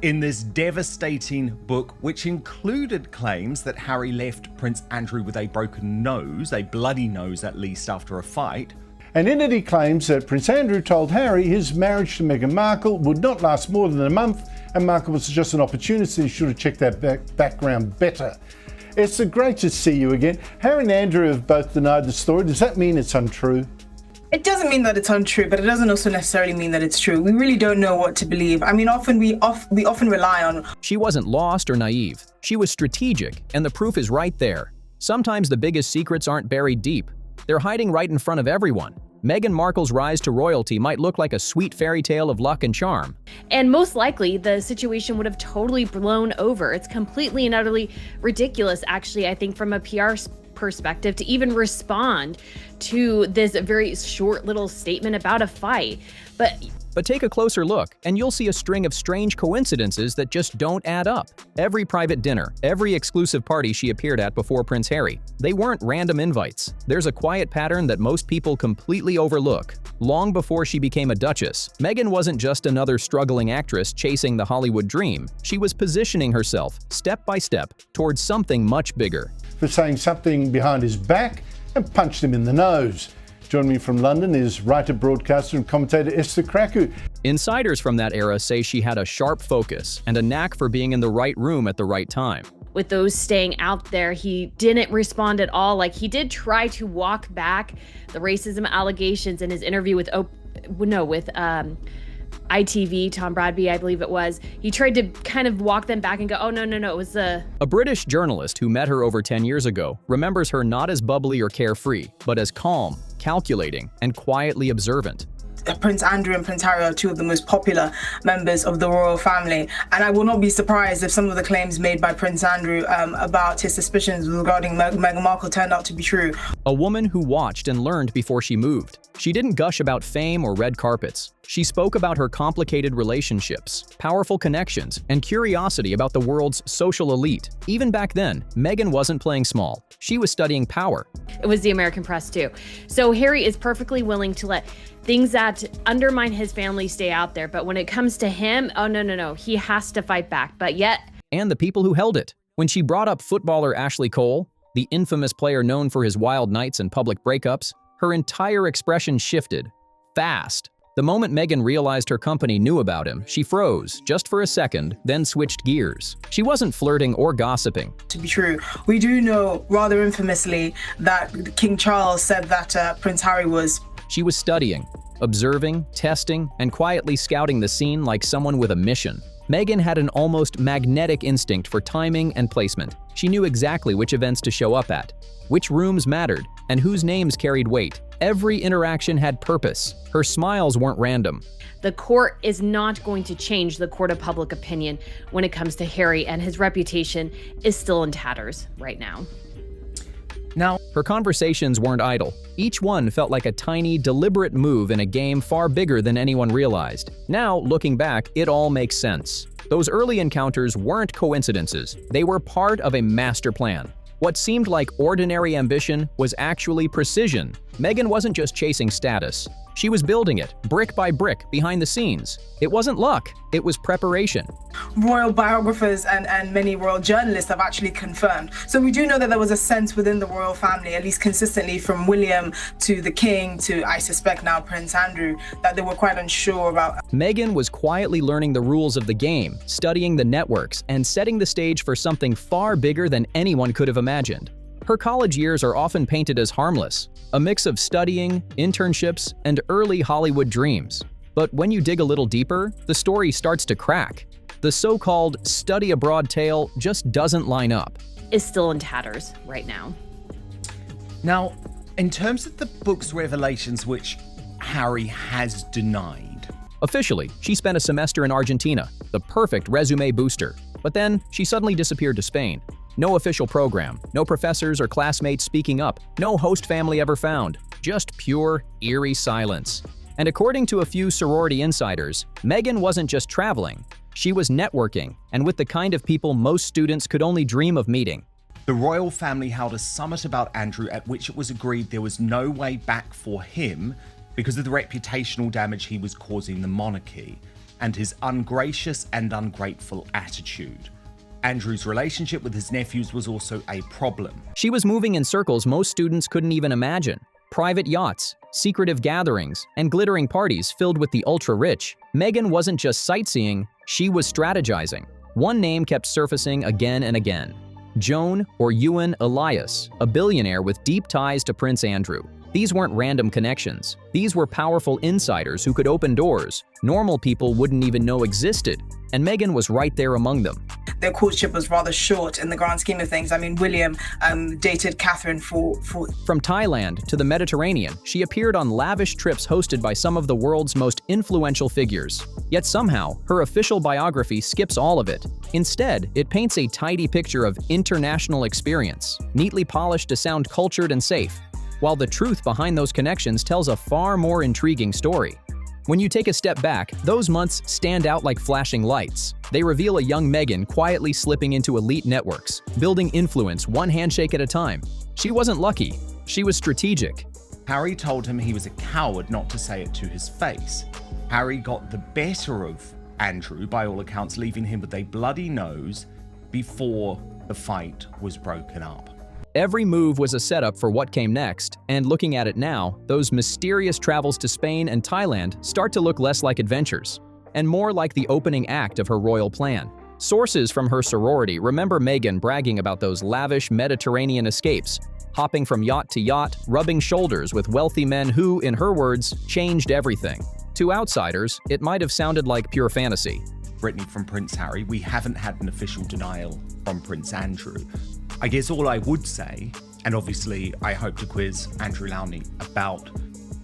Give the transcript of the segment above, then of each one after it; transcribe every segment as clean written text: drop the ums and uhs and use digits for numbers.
In this devastating book, which included claims that Harry left Prince Andrew with a broken nose, a bloody nose at least, after a fight. And in it he claims that Prince Andrew told Harry his marriage to Meghan Markle would not last more than a month, and Markle was just an opportunity. He should have checked that background better. It's great to see you again. Harry and Andrew have both denied the story. Does that mean it's untrue? It doesn't mean that it's untrue, but it doesn't also necessarily mean that it's true. We really don't know what to believe. I mean, we often rely on... She wasn't lost or naive. She was strategic, and the proof is right there. Sometimes the biggest secrets aren't buried deep. They're hiding right in front of everyone. Meghan Markle's rise to royalty might look like a sweet fairy tale of luck and charm. And most likely, the situation would have totally blown over. It's completely and utterly ridiculous, actually, I think, from a PR perspective, to even respond to this very short little statement about a fight. But take a closer look, and you'll see a string of strange coincidences that just don't add up. Every private dinner, every exclusive party she appeared at before Prince Harry, they weren't random invites. There's a quiet pattern that most people completely overlook. Long before she became a duchess, Meghan wasn't just another struggling actress chasing the Hollywood dream. She was positioning herself, step by step, towards something much bigger. For saying something behind his back and punched him in the nose. Joining me from London is writer, broadcaster and commentator Esther Kraku. Insiders from that era say she had a sharp focus and a knack for being in the right room at the right time. with those staying out there, he didn't respond at all. Like, he did try to walk back the racism allegations in his interview with ITV, Tom Bradby, I believe it was. He tried to kind of walk them back and go, oh, no, it was A British journalist who met her over 10 years ago remembers her not as bubbly or carefree, but as calm, calculating, and quietly observant. Prince Andrew and Prince Harry are two of the most popular members of the royal family, and I will not be surprised if some of the claims made by Prince Andrew about his suspicions regarding Meghan Markle turned out to be true. A woman who watched and learned before she moved. She didn't gush about fame or red carpets. She spoke about her complicated relationships, powerful connections, and curiosity about the world's social elite. Even back then, Meghan wasn't playing small. She was studying power. It was the American press too. So Harry is perfectly willing to let things that undermine his family stay out there. But when it comes to him, oh, no. He has to fight back. But yet... And the people who held it. When she brought up footballer Ashley Cole, the infamous player known for his wild nights and public breakups, her entire expression shifted. Fast. The moment Meghan realized her company knew about him, she froze, just for a second, then switched gears. She wasn't flirting or gossiping. To be true, we do know, rather infamously, that King Charles said that Prince Harry was... She was studying, observing, testing, and quietly scouting the scene like someone with a mission. Meghan had an almost magnetic instinct for timing and placement. She knew exactly which events to show up at, which rooms mattered, and whose names carried weight. Every interaction had purpose. Her smiles weren't random. The court is not going to change the court of public opinion when it comes to Harry, and his reputation is still in tatters right now. Now, her conversations weren't idle. Each one felt like a tiny, deliberate move in a game far bigger than anyone realized. Now, looking back, it all makes sense. Those early encounters weren't coincidences. They were part of a master plan. What seemed like ordinary ambition was actually precision. Meghan wasn't just chasing status. She was building it, brick by brick, behind the scenes. It wasn't luck, it was preparation. Royal biographers and many royal journalists have actually confirmed. So we do know that there was a sense within the royal family, at least consistently from William to the King to, I suspect now, Prince Andrew, that they were quite unsure about. Meghan was quietly learning the rules of the game, studying the networks, and setting the stage for something far bigger than anyone could have imagined. Her college years are often painted as harmless, a mix of studying, internships, and early Hollywood dreams. But when you dig a little deeper, the story starts to crack. The so-called study abroad tale just doesn't line up. Is still in tatters right now. Now, in terms of the book's revelations, which Harry has denied. Officially, she spent a semester in Argentina, the perfect resume booster. But then, she suddenly disappeared to Spain. No official program, no professors or classmates speaking up, no host family ever found, just pure, eerie silence. And according to a few sorority insiders, Meghan wasn't just traveling, she was networking, and with the kind of people most students could only dream of meeting. The royal family held a summit about Andrew at which it was agreed there was no way back for him because of the reputational damage he was causing the monarchy. and his ungracious and ungrateful attitude. Andrew's relationship with his nephews was also a problem. She was moving in circles most students couldn't even imagine. Private yachts, secretive gatherings, and glittering parties filled with the ultra-rich. Meghan wasn't just sightseeing, she was strategizing. One name kept surfacing again and again. Joan or Ewan Elias, a billionaire with deep ties to Prince Andrew. These weren't random connections. These were powerful insiders who could open doors normal people wouldn't even know existed, and Meghan was right there among them. Their courtship was rather short in the grand scheme of things. I mean, William dated Catherine for... From Thailand to the Mediterranean, she appeared on lavish trips hosted by some of the world's most influential figures. Yet somehow, her official biography skips all of it. Instead, it paints a tidy picture of international experience, neatly polished to sound cultured and safe, while the truth behind those connections tells a far more intriguing story. When you take a step back, those months stand out like flashing lights. They reveal a young Meghan quietly slipping into elite networks, building influence one handshake at a time. She wasn't lucky, she was strategic. Harry told him he was a coward not to say it to his face. Harry got the better of Andrew, by all accounts, leaving him with a bloody nose before the fight was broken up. Every move was a setup for what came next, and looking at it now, those mysterious travels to Spain and Thailand start to look less like adventures, and more like the opening act of her royal plan. Sources from her sorority remember Meghan bragging about those lavish Mediterranean escapes, hopping from yacht to yacht, rubbing shoulders with wealthy men who, in her words, changed everything. To outsiders, it might have sounded like pure fantasy. Brittany, from Prince Harry, we haven't had an official denial from Prince Andrew. I guess all I would say, and obviously I hope to quiz Andrew Lowney about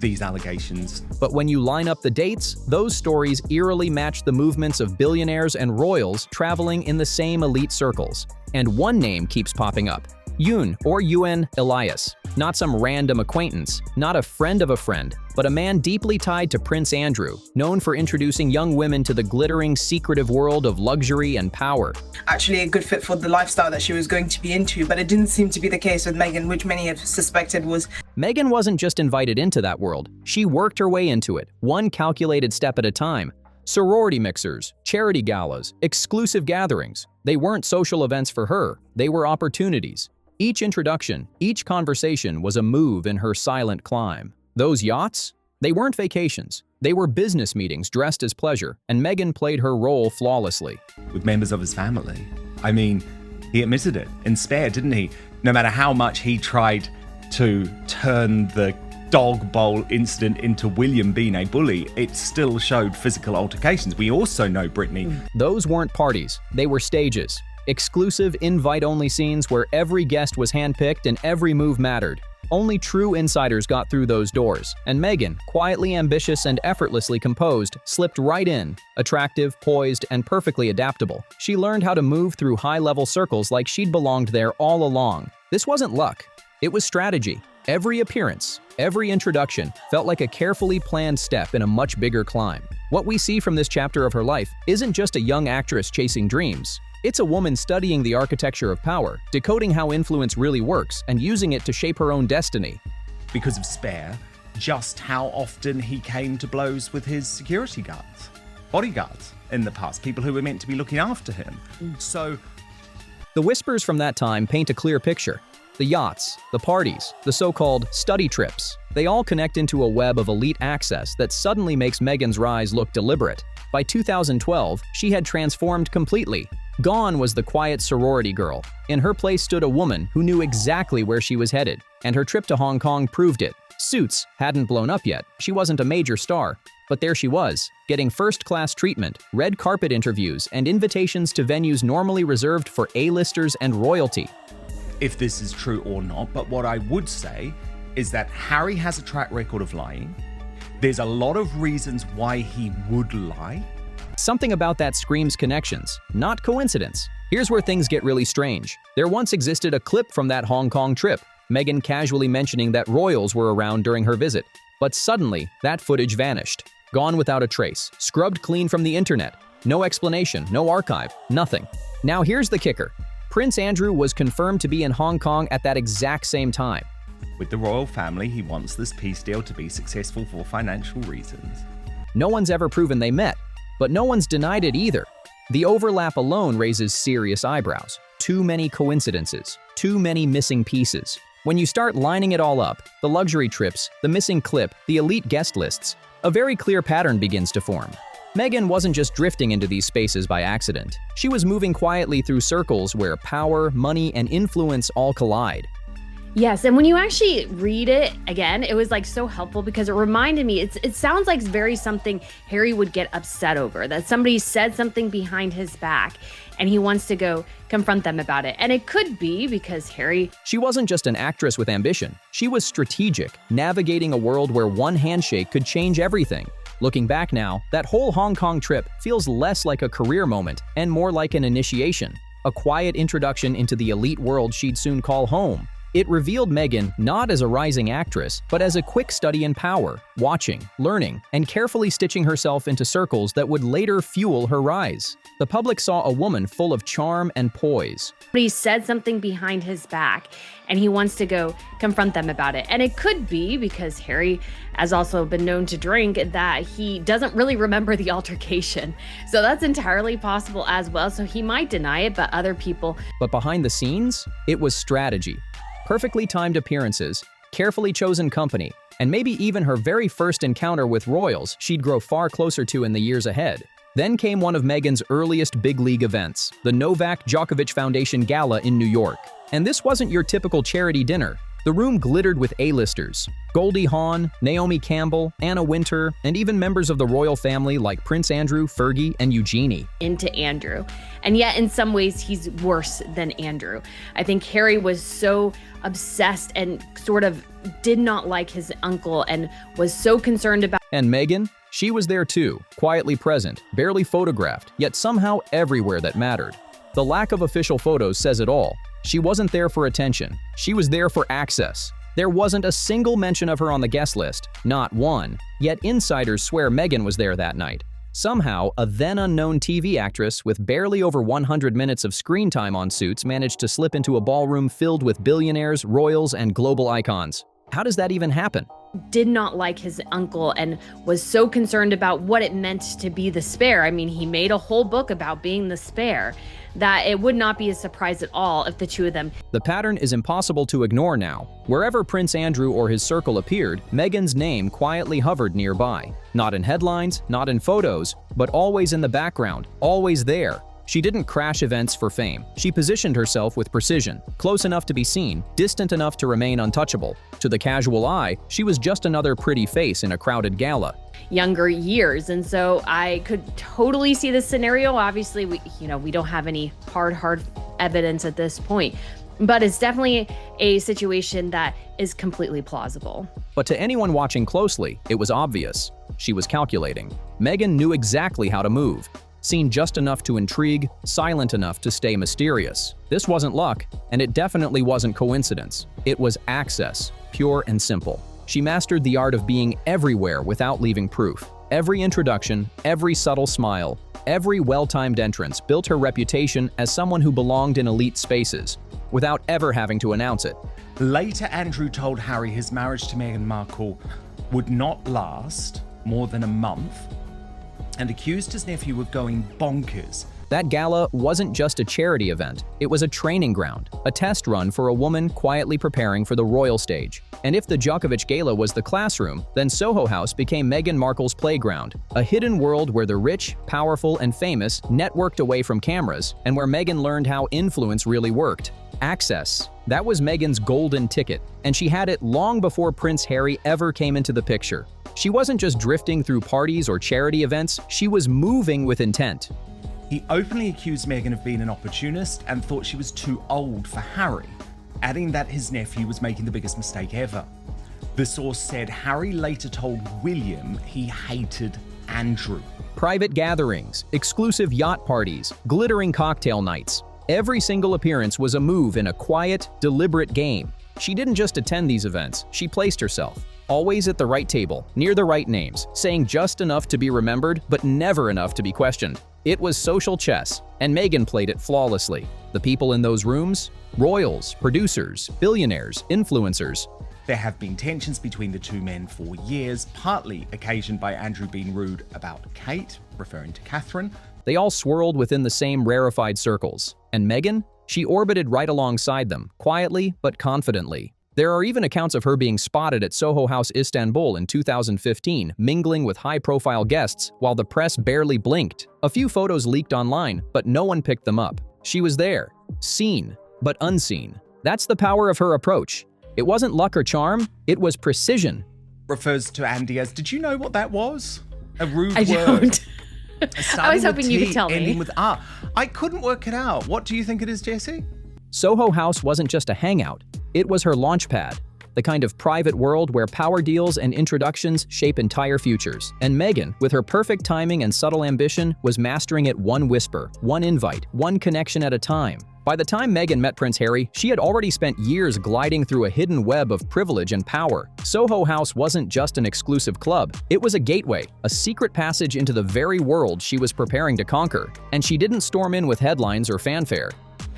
these allegations. But when you line up the dates, those stories eerily match the movements of billionaires and royals traveling in the same elite circles. And one name keeps popping up. Ewan Elias. Not some random acquaintance, not a friend of a friend, but a man deeply tied to Prince Andrew, known for introducing young women to the glittering, secretive world of luxury and power. Actually a good fit for the lifestyle that she was going to be into, but it didn't seem to be the case with Meghan, which many have suspected was... Meghan wasn't just invited into that world, she worked her way into it, one calculated step at a time. Sorority mixers, charity galas, exclusive gatherings. They weren't social events for her, they were opportunities. Each introduction, each conversation was a move in her silent climb. Those yachts? They weren't vacations. They were business meetings dressed as pleasure, and Meghan played her role flawlessly. With members of his family. I mean, he admitted it in Spare, didn't he? No matter how much he tried to turn the dog bowl incident into William being a bully, it still showed physical altercations. We also know, Brittany, those weren't parties, they were stages. Exclusive, invite-only scenes where every guest was handpicked and every move mattered. Only true insiders got through those doors, and Meghan, quietly ambitious and effortlessly composed, slipped right in. Attractive, poised, and perfectly adaptable, she learned how to move through high-level circles like she'd belonged there all along. This wasn't luck, it was strategy. Every appearance, every introduction felt like a carefully planned step in a much bigger climb. What we see from this chapter of her life isn't just a young actress chasing dreams. It's a woman studying the architecture of power, decoding how influence really works, and using it to shape her own destiny. Because of Spare, just how often he came to blows with his security guards, bodyguards in the past, people who were meant to be looking after him. So, the whispers from that time paint a clear picture. The yachts, the parties, the so-called study trips, they all connect into a web of elite access that suddenly makes Meghan's rise look deliberate. By 2012, she had transformed completely. Gone was the quiet sorority girl. In her place stood a woman who knew exactly where she was headed, and her trip to Hong Kong proved it. Suits hadn't blown up yet, she wasn't a major star, but there she was, getting first-class treatment, red carpet interviews, and invitations to venues normally reserved for A-listers and royalty. if this is true or not, but what I would say is that Harry has a track record of lying. There's a lot of reasons why he would lie. Something about that screams connections, not coincidence. Here's where things get really strange. There once existed a clip from that Hong Kong trip, Meghan casually mentioning that royals were around during her visit. But suddenly, that footage vanished. Gone without a trace, scrubbed clean from the internet. No explanation, no archive, nothing. Now here's the kicker. Prince Andrew was confirmed to be in Hong Kong at that exact same time. With the royal family, he wants this peace deal to be successful for financial reasons. No one's ever proven they met. But no one's denied it either. The overlap alone raises serious eyebrows. Too many coincidences, too many missing pieces. When you start lining it all up, the luxury trips, the missing clip, the elite guest lists, a very clear pattern begins to form. Meghan wasn't just drifting into these spaces by accident. She was moving quietly through circles where power, money, and influence all collide. Yes, and when you actually read it again, it was like so helpful because it reminded me, it sounds like very something Harry would get upset over, that somebody said something behind his back and he wants to go confront them about it. And it could be because Harry... She wasn't just an actress with ambition. She was strategic, navigating a world where one handshake could change everything. Looking back now, that whole Hong Kong trip feels less like a career moment and more like an initiation, a quiet introduction into the elite world she'd soon call home. It revealed Meghan not as a rising actress, but as a quick study in power, watching, learning, and carefully stitching herself into circles that would later fuel her rise. The public saw a woman full of charm and poise. He said something behind his back and he wants to go confront them about it. And it could be because Harry has also been known to drink, that he doesn't really remember the altercation. So that's entirely possible as well. So he might deny it, but other people... But behind the scenes, it was strategy. Perfectly timed appearances, carefully chosen company, and maybe even her very first encounter with royals she'd grow far closer to in the years ahead. Then came one of Meghan's earliest big league events, the Novak Djokovic Foundation Gala in New York. And this wasn't your typical charity dinner. The room glittered with A-listers: Goldie Hawn, Naomi Campbell, Anna Wintour, and even members of the royal family like Prince Andrew, Fergie, and Eugenie. Into Andrew. And yet, in some ways, he's worse than Andrew. I think Harry was so obsessed and sort of did not like his uncle and was so concerned about... And Meghan? She was there too, quietly present, barely photographed, yet somehow everywhere that mattered. The lack of official photos says it all. She wasn't there for attention. She was there for access. There wasn't a single mention of her on the guest list, not one. Yet insiders swear Meghan was there that night. Somehow, a then-unknown TV actress with barely over 100 minutes of screen time on Suits managed to slip into a ballroom filled with billionaires, royals, and global icons. How does that even happen? Did not like his uncle and was so concerned about what it meant to be the spare. I mean, he made a whole book about being the spare, that it would not be a surprise at all if the two of them... The pattern is impossible to ignore now. Wherever Prince Andrew or his circle appeared, Meghan's name quietly hovered nearby. Not in headlines, not in photos, but always in the background, always there. She didn't crash events for fame. She positioned herself with precision, close enough to be seen, distant enough to remain untouchable. To the casual eye, she was just another pretty face in a crowded gala. Younger years, and so I could totally see this scenario. Obviously, we don't have any hard evidence at this point, but it's definitely a situation that is completely plausible. But to anyone watching closely, it was obvious. She was calculating. Meghan knew exactly how to move. Seen just enough to intrigue, silent enough to stay mysterious. This wasn't luck, and it definitely wasn't coincidence. It was access, pure and simple. She mastered the art of being everywhere without leaving proof. Every introduction, every subtle smile, every well-timed entrance built her reputation as someone who belonged in elite spaces, without ever having to announce it. Later, Andrew told Harry his marriage to Meghan Markle would not last more than a month, and accused his nephew of going bonkers. That gala wasn't just a charity event, it was a training ground, a test run for a woman quietly preparing for the royal stage. And if the Djokovic Gala was the classroom, then Soho House became Meghan Markle's playground, a hidden world where the rich, powerful, and famous networked away from cameras, and where Meghan learned how influence really worked. Access. That was Meghan's golden ticket, and she had it long before Prince Harry ever came into the picture. She wasn't just drifting through parties or charity events, she was moving with intent. He openly accused Meghan of being an opportunist and thought she was too old for Harry, adding that his nephew was making the biggest mistake ever. The source said Harry later told William he hated Andrew. Private gatherings, exclusive yacht parties, glittering cocktail nights. Every single appearance was a move in a quiet, deliberate game. She didn't just attend these events, she placed herself. Always at the right table, near the right names, saying just enough to be remembered, but never enough to be questioned. It was social chess, and Meghan played it flawlessly. The people in those rooms? Royals, producers, billionaires, influencers. There have been tensions between the two men for years, partly occasioned by Andrew being rude about Kate, referring to Catherine. They all swirled within the same rarefied circles. And Meghan? She orbited right alongside them, quietly but confidently. There are even accounts of her being spotted at Soho House, Istanbul in 2015, mingling with high-profile guests while the press barely blinked. A few photos leaked online, but no one picked them up. She was there, seen, but unseen. That's the power of her approach. It wasn't luck or charm, it was precision. Refers to Andy as, did you know what that was? A rude I word. don't. Starting I was with hoping you T, could tell me. ending with R. I couldn't work it out. What do you think it is, Jessie? Soho House wasn't just a hangout. It was her launchpad, the kind of private world where power deals and introductions shape entire futures. And Meghan, with her perfect timing and subtle ambition, was mastering it one whisper, one invite, one connection at a time. By the time Meghan met Prince Harry, she had already spent years gliding through a hidden web of privilege and power. Soho House wasn't just an exclusive club. It was a gateway, a secret passage into the very world she was preparing to conquer. And she didn't storm in with headlines or fanfare.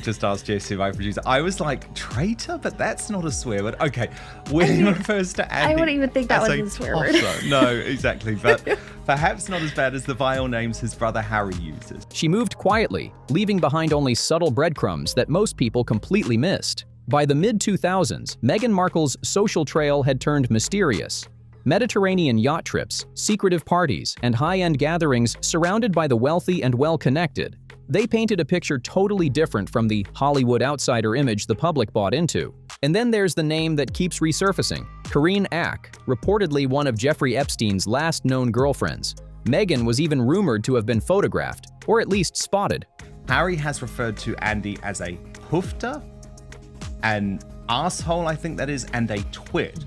Just asked Jessie, my producer. I was like, traitor? But that's not a swear word. Okay, William refers to Andy. I wouldn't even think that as was a swear word. No, exactly. But perhaps not as bad as the vile names his brother Harry uses. She moved quietly, leaving behind only subtle breadcrumbs that most people completely missed. By the mid-2000s, Meghan Markle's social trail had turned mysterious. Mediterranean yacht trips, secretive parties, and high-end gatherings surrounded by the wealthy and well-connected. They painted a picture totally different from the Hollywood outsider image the public bought into. And then there's the name that keeps resurfacing, Karine Ack, reportedly one of Jeffrey Epstein's last known girlfriends. Meghan was even rumored to have been photographed, or at least spotted. Harry has referred to Andy as a hoofter, an asshole, I think that is, and a twit.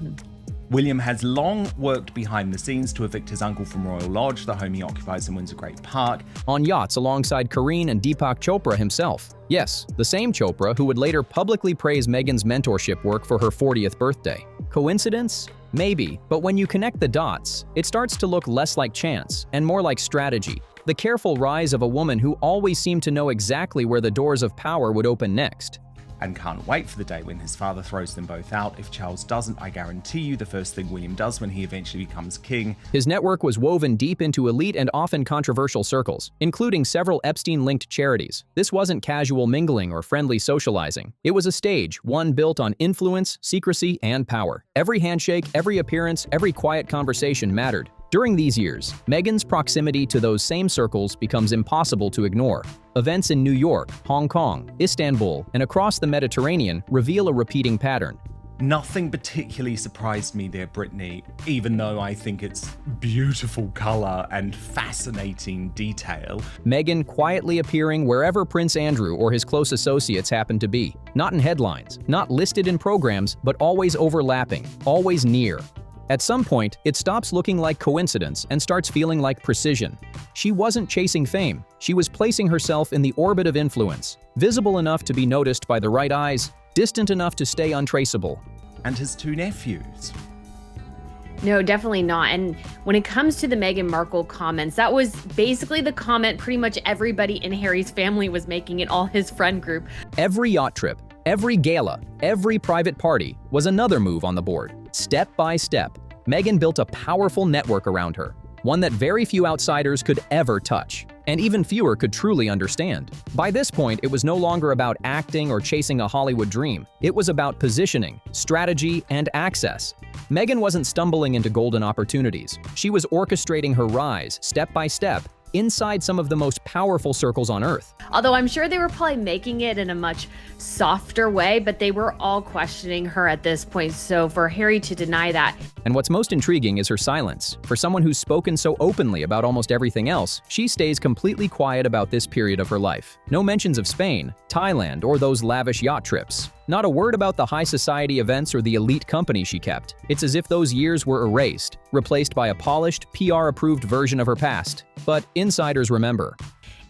William has long worked behind the scenes to evict his uncle from Royal Lodge, the home he occupies in Windsor Great Park. On yachts alongside Karine and Deepak Chopra himself. Yes, the same Chopra who would later publicly praise Meghan's mentorship work for her 40th birthday. Coincidence? Maybe, but when you connect the dots, it starts to look less like chance and more like strategy. The careful rise of a woman who always seemed to know exactly where the doors of power would open next. And can't wait for the day when his father throws them both out. If Charles doesn't, I guarantee you the first thing William does when he eventually becomes king. His network was woven deep into elite and often controversial circles, including several Epstein-linked charities. This wasn't casual mingling or friendly socializing. It was a stage, one built on influence, secrecy, and power. Every handshake, every appearance, every quiet conversation mattered. During these years, Meghan's proximity to those same circles becomes impossible to ignore. Events in New York, Hong Kong, Istanbul, and across the Mediterranean reveal a repeating pattern. Nothing particularly surprised me there, Brittany, even though I think it's beautiful color and fascinating detail. Meghan quietly appearing wherever Prince Andrew or his close associates happened to be. Not in headlines, not listed in programs, but always overlapping, always near. At some point, it stops looking like coincidence and starts feeling like precision. She wasn't chasing fame. She was placing herself in the orbit of influence, visible enough to be noticed by the right eyes, distant enough to stay untraceable. And his two nephews. No, definitely not. And when it comes to the Meghan Markle comments, that was basically the comment pretty much everybody in Harry's family was making in all his friend group. Every yacht trip, every gala, every private party was another move on the board. Step by step, Meghan built a powerful network around her, one that very few outsiders could ever touch, and even fewer could truly understand. By this point, it was no longer about acting or chasing a Hollywood dream. It was about positioning, strategy, and access. Meghan wasn't stumbling into golden opportunities. She was orchestrating her rise, step by step, inside some of the most powerful circles on Earth. Although I'm sure they were probably making it in a much softer way, but they were all questioning her at this point. So for Harry to deny that. And what's most intriguing is her silence. For someone who's spoken so openly about almost everything else, she stays completely quiet about this period of her life. No mentions of Spain, Thailand, or those lavish yacht trips. Not a word about the high society events or the elite company she kept. It's as if those years were erased, replaced by a polished, PR-approved version of her past. But insiders remember.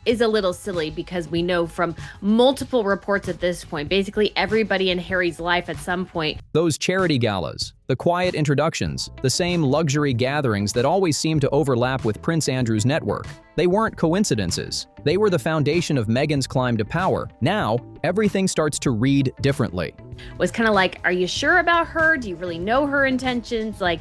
Is a little silly because we know from multiple reports at this point, basically everybody in Harry's life at some point. Those charity galas, the quiet introductions, the same luxury gatherings that always seem to overlap with Prince Andrew's network. They weren't coincidences. They were the foundation of Meghan's climb to power. Now, everything starts to read differently. was kind of like, are you sure about her? Do you really know her intentions? Like,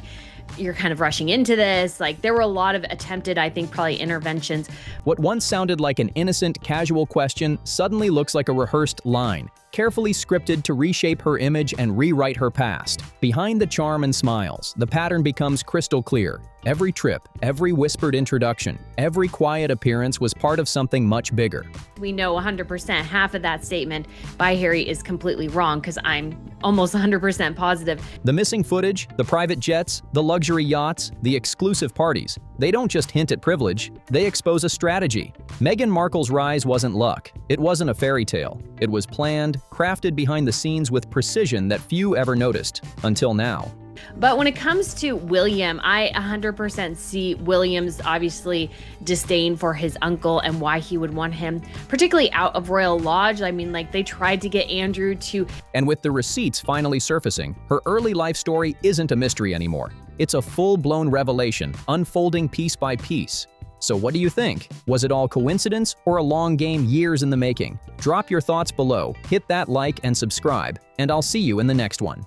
you're kind of rushing into this. Like, there were a lot of attempted, I think, probably interventions. What once sounded like an innocent, casual question suddenly looks like a rehearsed line, carefully scripted to reshape her image and rewrite her past. Behind the charm and smiles, the pattern becomes crystal clear. Every trip, every whispered introduction, every quiet appearance was part of something much bigger. We know 100% half of that statement by Harry is completely wrong, because I'm almost 100% positive. The missing footage, the private jets, the luxury yachts, the exclusive parties, they don't just hint at privilege, they expose a strategy. Meghan Markle's rise wasn't luck. It wasn't a fairy tale. It was planned, crafted behind the scenes with precision that few ever noticed, until now. But when it comes to William, I 100% see William's obviously disdain for his uncle and why he would want him, particularly out of Royal Lodge. I mean, like, they tried to get Andrew to... And with the receipts finally surfacing, her early life story isn't a mystery anymore. It's a full-blown revelation, unfolding piece by piece. So what do you think? Was it all coincidence or a long game years in the making? Drop your thoughts below, hit that like and subscribe, and I'll see you in the next one.